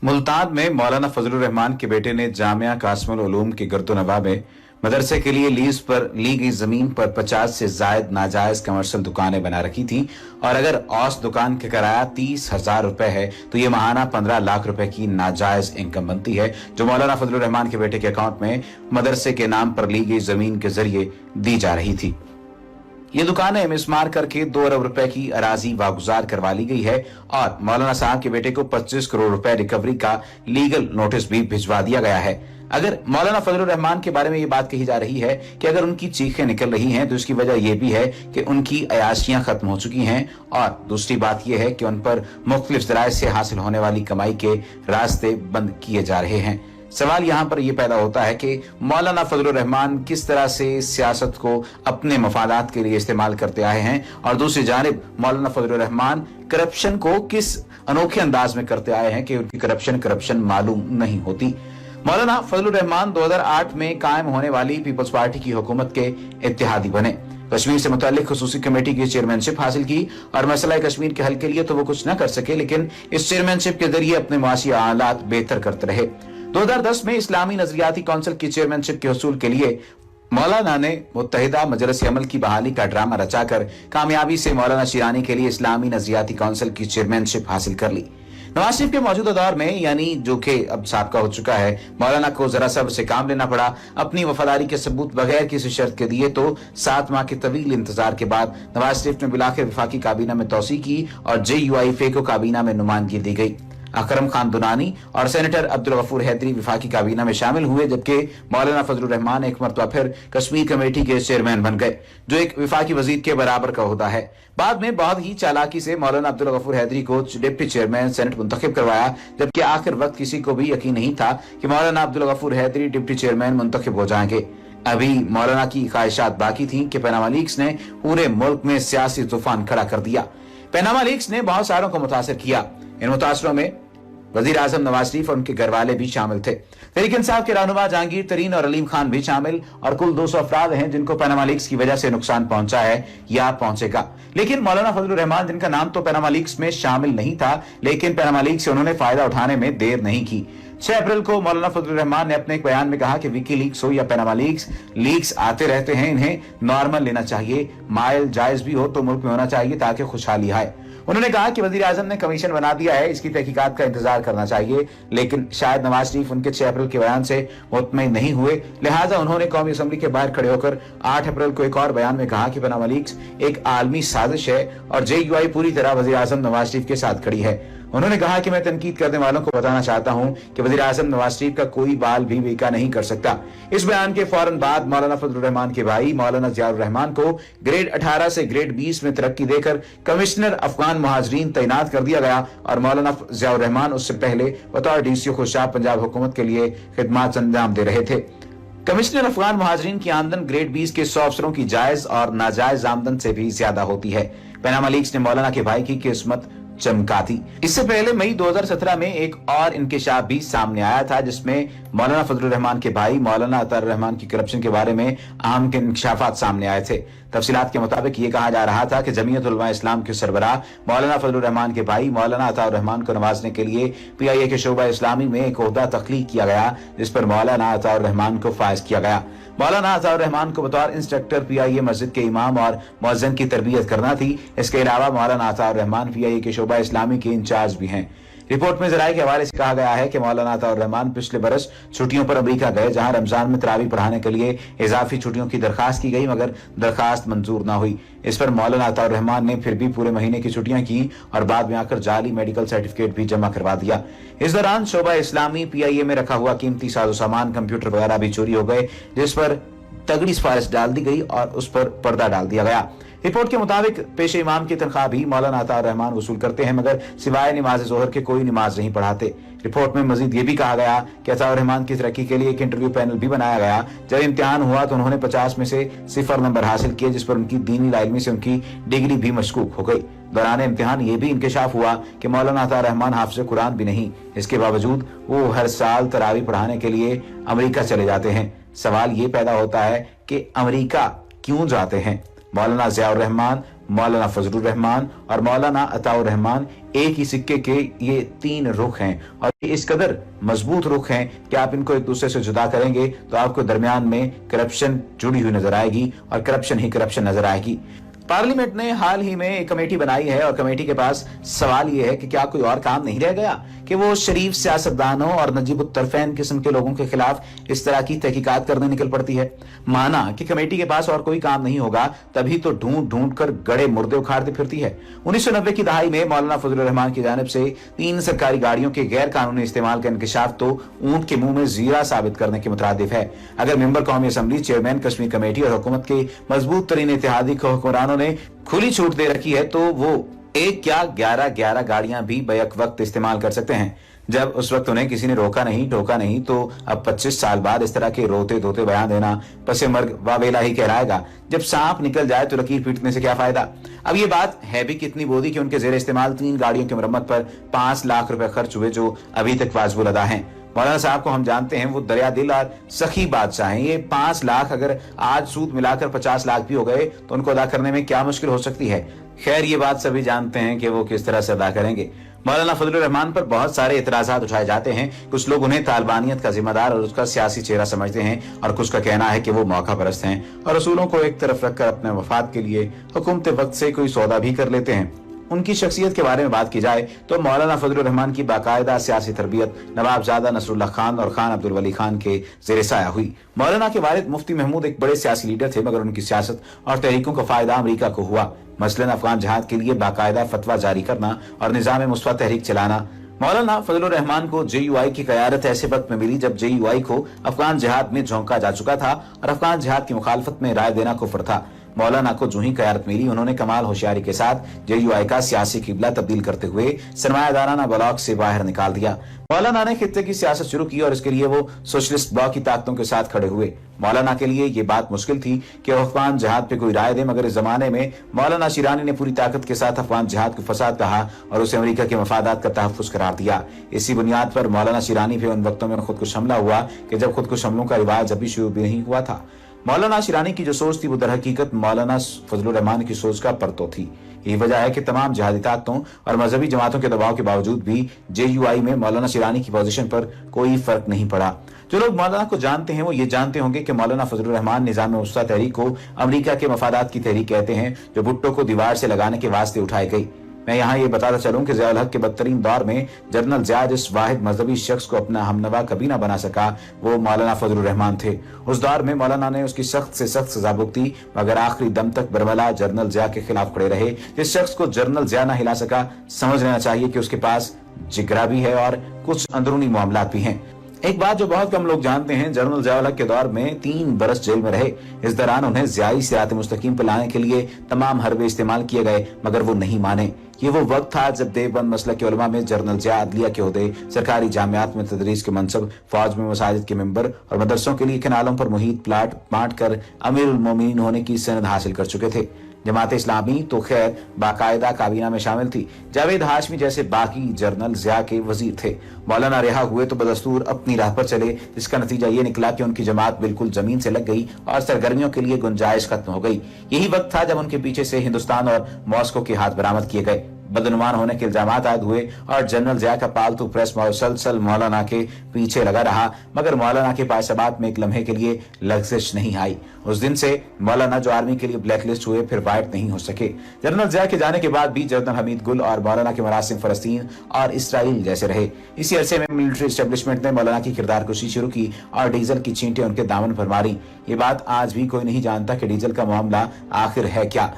मुल्तान में मौलाना फजलुर रहमान के बेटे ने जामिया कासिमुल उलूम के गर्दोनवा में मदरसे के लिए लीज पर ली गई जमीन पर 50 से जायद नाजायज कमर्शियल दुकानें बना रखी थी और अगर औसत दुकान का किराया 30,000 रुपए है तो ये माहाना 15 लाख रुपए की नाजायज इनकम बनती है जो मौलाना फजलुर रहमान के बेटे के अकाउंट में मदरसे के नाम पर ली गई जमीन के जरिए दी जा रही थी। ये दुकानें मिसमार करके 2 अरब रुपए की अराजी वागुजार करवा ली गई है और मौलाना साहब के बेटे को 25 करोड़ रुपए रिकवरी का लीगल नोटिस भी भिजवा दिया गया है। अगर मौलाना फजलुर रहमान के बारे में ये बात कही जा रही है कि अगर उनकी चीखें निकल रही हैं तो इसकी वजह यह भी है कि उनकी अयाशियां खत्म हो चुकी हैं और दूसरी बात यह है कि उन पर मुख्तलिफ जराए से हासिल होने वाली कमाई के रास्ते बंद किए जा रहे हैं। सवाल यहाँ पर यह पैदा होता है कि मौलाना फजलुर रहमान किस तरह से सियासत को अपने मफादात के लिए इस्तेमाल करते आए हैं और दूसरी जानिब मौलाना फजलुर रहमान करप्शन को किस अनोखे अंदाज में करते आए हैं कि उनकी करप्शन मालूम नहीं होती। मौलाना फजलुर रहमान 2008 में कायम होने वाली पीपल्स पार्टी की हुकूमत के इत्तेहादी बने। कश्मीर से मुताल्लिक खुसूसी कमेटी की चेयरमैनशिप हासिल की और मसला कश्मीर के हल के लिए तो वो कुछ न कर सके लेकिन इस चेयरमैनशिप के जरिए अपने मुआशी हालात बेहतर करते रहे। 2010 में इस्लामी नजरियाती काउंसिल की चेयरमैनशिप के हसूल के लिए मौलाना ने मुत्तहिदा मजलिस अमल की बहाली का ड्रामा रचाकर कामयाबी से मौलाना शिरानी के लिए इस्लामी नजरियाती काउंसिल की चेयरमैनशिप हासिल कर ली। नवाज शरीफ के मौजूदा दौर में यानी जो कि अब साबका हो चुका है, मौलाना को जरा सब्र से काम लेना पड़ा। अपनी वफादारी के सबूत बगैर किसी शर्त के दिए तो 7 माह के तवील इंतजार के बाद नवाज शरीफ ने बिलाखिर वफाकी काबीना में तौसी की और JUIF को काबीना में नुमाइंदगी दी गई। अकरम खान दुनानी और सेनेटर अब्दुल गफूर हैदरी विफाकी काबीना में शामिल हुए जबकि मौलाना फजलुर रहमान एक मरतबा फिर कश्मीर कमेटी के चेयरमैन बन गए जो एक विफाकी वजीर के बराबर का होता है। बाद में बहुत ही चालाकी से मौलाना अब्दुल गफूर हैदरी को डिप्टी चेयरमैन सेनेट मुंतखब करवाया जबकि आखिर वक्त किसी को भी यकीन नहीं था कि मौलाना अब्दुल गफूर हैदरी डिप्टी चेयरमैन मुंतखब हो जाएंगे। अभी मौलाना की ख्वाहिशात बाकी थी कि पनामा लीक्स ने पूरे मुल्क में सियासी तूफान खड़ा कर दिया। पनामा लीक्स ने बहुत सारों को मुतासिर किया। इन मुतासरों में वजीर आजम नवाज शरीफ और उनके घर वाले भी शामिल थे। तहरीक इंसाफ के रहनुमा जहांगीर तरीन और अलीम खान भी शामिल और कुल 200 अफराद हैं जिनको पनामा लीक्स की वजह से नुकसान पहुंचा है या पहुंचेगा। लेकिन मौलाना फजलुर रहमान जिनका नाम तो पनामा लीक्स में शामिल नहीं था लेकिन पनामा लीक्स से उन्होंने फायदा उठाने में देर नहीं की। 6 अप्रैल को मौलाना फजलुर रहमान ने अपने एक बयान में कहा कि विकी लीक्स हो या पनामा लीक्स आते रहते हैं, इन्हें नॉर्मल लेना चाहिए, माइल जायज भी हो तो मुल्क में होना चाहिए ताकि खुशहाली आए। उन्होंने कहा कि वजीर आजम ने कमीशन बना दिया है, इसकी तहकीकात का इंतजार करना चाहिए लेकिन शायद नवाज शरीफ उनके 6 अप्रैल के बयान से मुतमईन नहीं हुए, लिहाजा उन्होंने कौमी असम्बली के बाहर खड़े होकर 8 अप्रैल को एक और बयान में कहा कि पनामा लीक्स एक आलमी साजिश है और JUI पूरी तरह वजीर आजम नवाज शरीफ के साथ खड़ी है। उन्होंने कहा कि मैं तनकीद करने वालों को बताना चाहता हूं कि वजीर आजम नवाज शरीफ का कोई बाल भी बीका नहीं कर सकता। इस बयान के फौरन बाद मौलाना फजलुर रहमान के भाई मौलाना जियाउर रहमान को ग्रेड 18 से ग्रेड 20 में तरक्की देकर कमिश्नर अफगान मुहाजिरीन तैनात कर दिया गया और मौलाना जियाउर रहमान उससे पहले बतौर DCO खुशहाब पंजाब हुकूमत के लिए खिदमत अंजाम दे रहे थे। कमिश्नर अफगान मुहाजिरीन की आमदन ग्रेड 20 के 100 अफसरों की जायज और नाजायज आमदन से भी ज्यादा होती है। पनामा लीक्स ने मौलाना के भाई की किस्मत चमका थी। इससे पहले मई 2017 में एक और इंकशाफ भी सामने आया था जिसमें मौलाना फजलुर रहमान के भाई मौलाना अताउर रहमान की करप्शन के बारे में अहम इंकशाफात सामने आए थे। तफसीलात के मुताबिक ये कहा जा रहा था कि जमीयत उलमा इस्लाम के सरबराह मौलाना फजलुर रहमान के भाई मौलाना अताउर रहमान को नवाजने के लिए PIA के शोबा इस्लामी में एक ओहदा तख्लीक किया गया जिस पर मौलाना अताउर रहमान को फायज किया गया। मौलाना अताउर रहमान को बतौर इंस्ट्रक्टर PIA मस्जिद के इमाम और मुअज्जिन की तरबियत करना थी। इसके अलावा मौलाना अताउर रहमान PIA के शोबा इस्लामी के इंचार्ज भी हैं। रिपोर्ट में जराये के हवाले से कहा गया है कि मौलाना अताउर रहमान पिछले बरस छुट्टियों पर अमेरिका गए जहां रमजान में तरावी पढ़ाने के लिए इजाफी छुट्टियों की दरखास्त की गई मगर दरखास्त मंजूर न हुई। इस पर मौलाना अताउर रहमान ने फिर भी पूरे महीने की छुट्टियां की और बाद में आकर जाली मेडिकल सर्टिफिकेट भी जमा करवा दिया। इस दौरान शोबा इस्लामी PIA में रखा हुआ कीमती साजो सामान कंप्यूटर वगैरह भी चोरी हो गए जिस पर तगड़ी सिफारिश डाल दी गई और उस पर पर्दा डाल दिया गया। रिपोर्ट के मुताबिक पेश इमाम की तनख्वाह भी मौलाना अताउर रहमान वसूल करते हैं मगर सिवाय नमाज जोहर के कोई नमाज नहीं पढ़ाते। रिपोर्ट में मजीद ये भी कहा गया कि अताउर रहमान की तरक्की के लिए एक इंटरव्यू पैनल भी बनाया गया। जब इम्तिहान हुआ तो उन्होंने 50 में से 0 नंबर हासिल किए जिस पर उनकी दीनी इल्मी से उनकी डिग्री भी मशकूक हो गई। दौरान इम्तिहान ये भी इंकशाफ हुआ कि मौलाना अताउर रहमान हाफिज कुरान भी नहीं, इसके बावजूद वो हर साल तरावी पढ़ाने के लिए अमेरिका चले जाते हैं। सवाल ये पैदा होता है कि अमेरिका क्यों जाते हैं? मौलाना जियाउर रहमान मौलाना फजलुर रहमान और मौलाना अताउर रहमान एक ही सिक्के के ये तीन रुख हैं और ये इस कदर मजबूत रुख हैं कि आप इनको एक दूसरे से जुदा करेंगे तो आपको दरमियान में करप्शन जुड़ी हुई नजर आएगी और करप्शन ही करप्शन नजर आएगी। पार्लियामेंट ने हाल ही में एक कमेटी बनाई है और कमेटी के पास सवाल यह है कि क्या कोई और काम नहीं रह गया कि वो शरीफ सियासतदानों और नजीबुत्तरफैन किस्म के लोगों के खिलाफ इस तरह की तहकीकात करने निकल पड़ती है। माना कि कमेटी के पास और कोई काम नहीं होगा तभी तो ढूंढ ढूंढ कर गड़े मुर्दे उखाड़ती फिरती है। 1990 की दहाई में मौलाना फजलुर रहमान की जानिब से 3 सरकारी गाड़ियों के गैर कानूनी इस्तेमाल का इंकशाफ तो ऊंट के मुंह में जीरा साबित करने के मुतरादिफ है। अगर मेंबर कौमी असम्बली, चेयरमैन कश्मीर कमेटी और हुकूमत के मजबूत तरीन इत्तेहादी हुक्मरानों ने खुली छूट दे रखी है तो वो एक क्या 11 गाड़ियां भी बैक वक्त इस्तेमाल कर सकते हैं। जब उस वक्त उन्हें किसी ने रोका नहीं टोका नहीं तो अब 25 साल बाद इस तरह के रोते धोते बयान देना पसे मर्ग वावेला ही कहलाएगा। जब सांप निकल जाए तो लकीर पीटने से क्या फायदा। अब ये बात है भी कितनी बोधी कि उनके जेर इस्तेमाल 3 गाड़ियों की मरम्मत पर 5 लाख रुपए खर्च हुए जो अभी तक वाजिबुल अदा हैं। मौलाना साहब को हम जानते हैं, वो दरिया दिल और सखी बादशाह हैं। ये 5 लाख अगर आज सूद मिलाकर 50 लाख भी हो गए तो उनको अदा करने में क्या मुश्किल हो सकती है। खैर ये बात सभी जानते हैं कि वो किस तरह से अदा करेंगे। मौलाना फजलुर रहमान पर बहुत सारे इतराजात उठाए जाते हैं। कुछ लोग उन्हें तालिबानियत का जिम्मेदार और उसका सियासी चेहरा समझते हैं और कुछ का कहना है कि वो मौका परस्त हैं और रसूलों को एक तरफ रखकर अपने मफाद के लिए हुकूमत वक्त से कोई सौदा भी कर लेते हैं। उनकी शख्सियत के बारे में बात की जाए तो मौलाना फजलुर रहमान की बाकायदा सियासी तरबियत नवाबजादा नसरुल्लाह खान और खान अब्दुल वली खान के जेर साया हुई। मौलाना के वालिद मुफ्ती महमूद एक बड़े सियासी लीडर थे मगर उनकी सियासत और तहरीकों का फायदा अमरीका को हुआ। मसलन अफगान जहाद के लिए बाकायदा फतवा जारी करना और निजाम मुस्वा तहरीक चलाना। मौलाना फजलुर रहमान को JUI की क़यादत ऐसे वक्त में मिली जब JUI को अफगान जिहाद में झोंका जा चुका था और अफगान जिहाद की मुखालफत में राय देना कुफ्र था। मौलाना को जो ही क़यादत मिली उन्होंने कमाल होशियारी के साथ JUI का सियासी किबला तब्दील करते हुए सरमायादाराना ब्लॉक से बाहर निकाल दिया। मौलाना ने खित्ते की सियासत शुरू की और इसके लिए वो सोशलिस्ट ब्लॉक की ताकतों के साथ खड़े हुए। मौलाना के लिए ये बात मुश्किल थी कि वो अफगान जिहाद पे कोई राय दे मगर इस जमाने में मौलाना शिरानी ने पूरी ताकत के साथ अफगान जिहाद को फसाद कहा और उसे अमेरिका के मफादात का तहफ़्फ़ुज़ करार दिया। इसी बुनियाद पर मौलाना शिरानी पे उन वक्तों में खुदकुश हमला हुआ कि जब खुदकुश हमलों का रिवाज अभी शुरू भी नहीं हुआ था। मौलाना शिरानी की जो सोच थी वो दर हकीकत मौलाना फजलुर रहमान की सोच का परतो थी। यही वजह है कि तमाम जिहादी ताकतों और मजहबी जमातों के दबाव के बावजूद भी JUI में मौलाना शिरानी की पोजीशन पर कोई फर्क नहीं पड़ा। जो लोग मौलाना को जानते हैं वो ये जानते होंगे कि मौलाना फजलुर रहमान निजाम मुस्वा तहरीक को अमेरिका के मफादात की तहरीक कहते हैं जो भुट्टो को दीवार से लगाने के वास्ते उठाई गई। मैं यहाँ ये बताता चलूं कि ज़ियाउल हक के बदतरीन दौर में जनरल ज़िया जिस वाहिद मजहबी शख्स को अपना हमनवा कभी ना बना सका वो मौलाना फजलुर रहमान थे। उस दौर में मौलाना ने उसकी सख्त से सख्त सजा भुगती मगर आखिरी दम तक बरमला जनरल ज़िया के खिलाफ खड़े रहे। जिस शख्स को जनरल ज़िया ना हिला सका समझ लेना चाहिए कि उसके पास जिगरा भी है और कुछ अंदरूनी मामलात भी हैं। एक बात जो बहुत कम लोग जानते हैं, जनरल ज़ियाउल हक के दौर में 3 बरस जेल में रहे। इस दौरान उन्हें ज़ियाई सिरात मुस्तकीम पर लाने के लिए तमाम हरबे इस्तेमाल किए गए मगर वो नहीं माने। ये वो वक्त था जब देवबंद मसलक के उलमा में जनरल ज़िया अदलिया के ओहदे, सरकारी जामियात में तदरीस के मनसब, फौज में मसाजिद के मेंबर और मदरसों के लिए किनालों पर मुहित प्लाट बांट कर अमीरुल मोमिनीन होने की सनद हासिल कर चुके थे। जमात इस्लामी तो खैर बाकायदा काबीना में शामिल थी। जावेद हाशमी जैसे बाकी जनरल ज़िया के वजीर थे। मौलाना रिहा हुए तो बदस्तूर अपनी राह पर चले जिसका नतीजा ये निकला कि उनकी जमात बिल्कुल जमीन से लग गई और सरगर्मियों के लिए गुंजाइश खत्म हो गई। यही वक्त था जब उनके पीछे से हिंदुस्तान और मॉस्को के हाथ बरामद किए गए। बदनुमान होने के इल्जामात आयद हुए और जनरल ज़िया का पालतू प्रेस मुसलसल मौलाना के पीछे लगा रहा मगर मौलाना के पायसबात में एक लम्हे के लिए लग्जिश नहीं आई। उस दिन से मौलाना जो आर्मी के लिए ब्लैकलिस्ट हुए फिर वाइट नहीं हो सके। जनरल ज़िया के जाने के बाद भी जनरल हमीद गुल और मौलाना के मरासिम फलस्तीन और इसराइल जैसे रहे। इसी अरसे में मिलिट्री एस्टेब्लिशमेंट ने मौलाना की किरदार कुशी शुरू की और डीजल की चींटें उनके दामन पर मारी। ये बात आज भी कोई नहीं जानता कि डीजल का मामला आखिर है क्या।